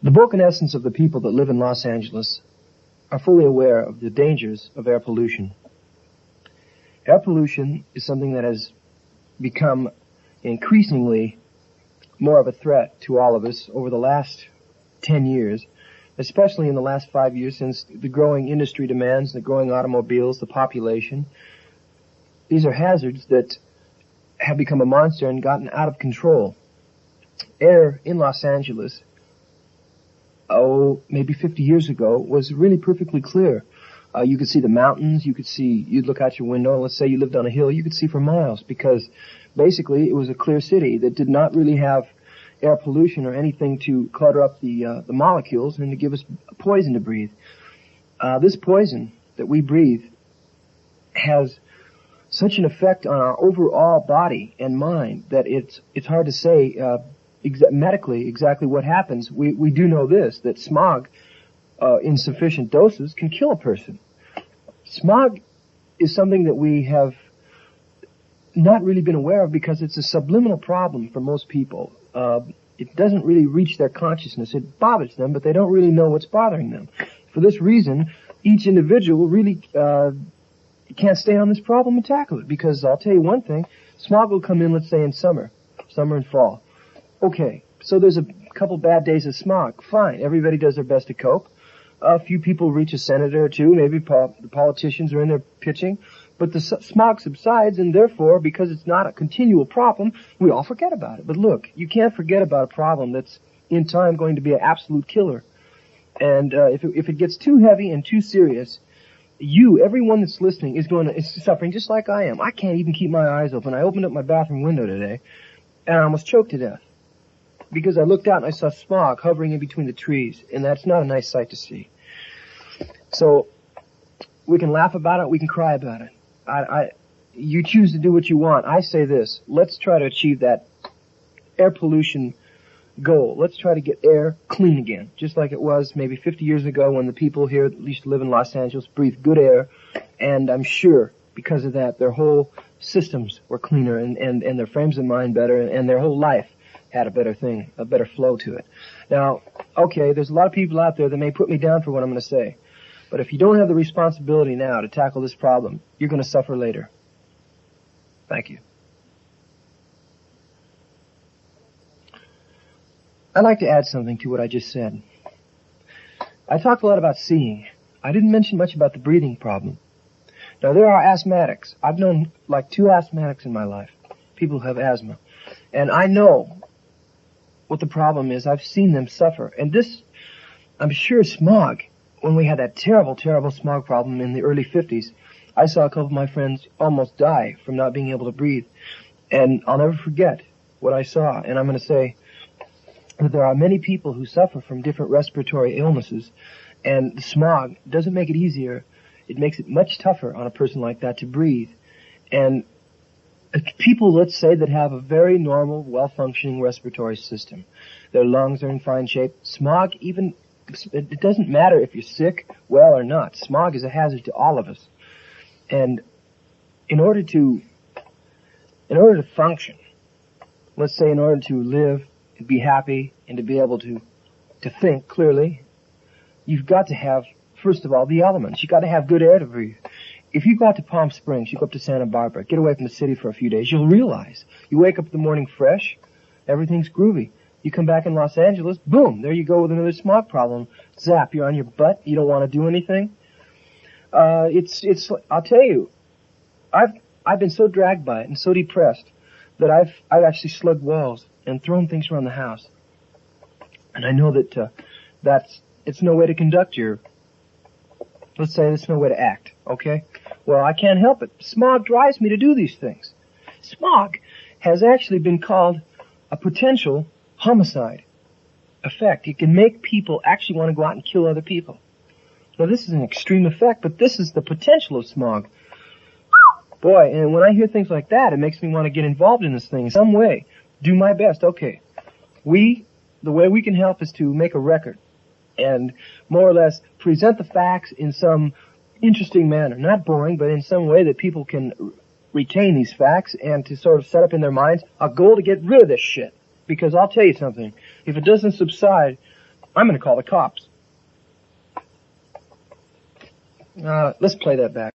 The bulk and essence of the people that live in Los Angeles are fully aware of the dangers of air pollution. Air pollution is something that has become increasingly more of a threat to all of us over the last 10 years, especially in the last 5 years since the growing industry demands, the growing automobiles, the population. These are hazards that have become a monster and gotten out of control. Air in Los Angeles, maybe 50 years ago, was really perfectly clear. You could see the mountains, you'd look out your window, and let's say you lived on a hill, you could see for miles, because basically it was a clear city that did not really have air pollution or anything to clutter up the molecules and to give us poison to breathe. This poison that we breathe has such an effect on our overall body and mind that it's hard to say medically exactly what happens. We do know this, that smog in sufficient doses can kill a person. Smog is something that we have not really been aware of because it's a subliminal problem for most people. It doesn't really reach their consciousness. It bothers them, but they don't really know what's bothering them. For this reason, each individual really can't stay on this problem and tackle it, because I'll tell you one thing, smog will come in, let's say, in summer and fall. Okay, so there's a couple bad days of smog. Fine, everybody does their best to cope. A few people reach a senator or two, maybe the politicians are in there pitching, but the smog subsides, and therefore, because it's not a continual problem, we all forget about it. But look, you can't forget about a problem that's in time going to be an absolute killer. And if it gets too heavy and too serious, everyone that's listening is suffering just like I am. I can't even keep my eyes open. I opened up my bathroom window today, and I almost choked to death, because I looked out and I saw smog hovering in between the trees, and that's not a nice sight to see. So, we can laugh about it, we can cry about it. You choose to do what you want. I say this, let's try to achieve that air pollution goal. Let's try to get air clean again, just like it was maybe 50 years ago when the people here that used to live in Los Angeles breathed good air, and I'm sure because of that their whole systems were cleaner and their frames of mind better, and their whole life had a better flow to it. Now, okay, there's a lot of people out there that may put me down for what I'm going to say, but if you don't have the responsibility now to tackle this problem, you're going to suffer later. Thank you. I'd like to add something to what I just said. I talked a lot about seeing. I didn't mention much about the breathing problem. Now, there are asthmatics. I've known like 2 asthmatics in my life, people who have asthma. And I know what the problem is. I've seen them suffer. And this, I'm sure smog, when we had that terrible, terrible smog problem in the early 50s, I saw a couple of my friends almost die from not being able to breathe. And I'll never forget what I saw. And I'm going to say that there are many people who suffer from different respiratory illnesses, and the smog doesn't make it easier. It makes it much tougher on a person like that to breathe. And people, let's say, that have a very normal, well-functioning respiratory system, their lungs are in fine shape. Smog, it doesn't matter if you're sick, well, or not. Smog is a hazard to all of us. And in order to function, let's say in order to live and be happy and to be able to think clearly, you've got to have, first of all, the elements. You've got to have good air to breathe. If you go out to Palm Springs, you go up to Santa Barbara, get away from the city for a few days, you'll realize you wake up in the morning fresh, everything's groovy. You come back in Los Angeles, boom, there you go with another smog problem. Zap, you're on your butt, you don't want to do anything. I'll tell you, I've been so dragged by it and so depressed that I've actually slugged walls and thrown things around the house. And I know that it's no way to conduct let's say it's no way to act, okay? Well, I can't help it. Smog drives me to do these things. Smog has actually been called a potential homicide effect. It can make people actually want to go out and kill other people. Now, this is an extreme effect, but this is the potential of smog. Boy, and when I hear things like that, it makes me want to get involved in this thing in some way. Do my best. Okay. The way we can help is to make a record and more or less present the facts in some interesting manner. Not boring, but in some way that people can retain these facts and to sort of set up in their minds a goal to get rid of this shit. Because I'll tell you something, if it doesn't subside, I'm going to call the cops. Let's play that back.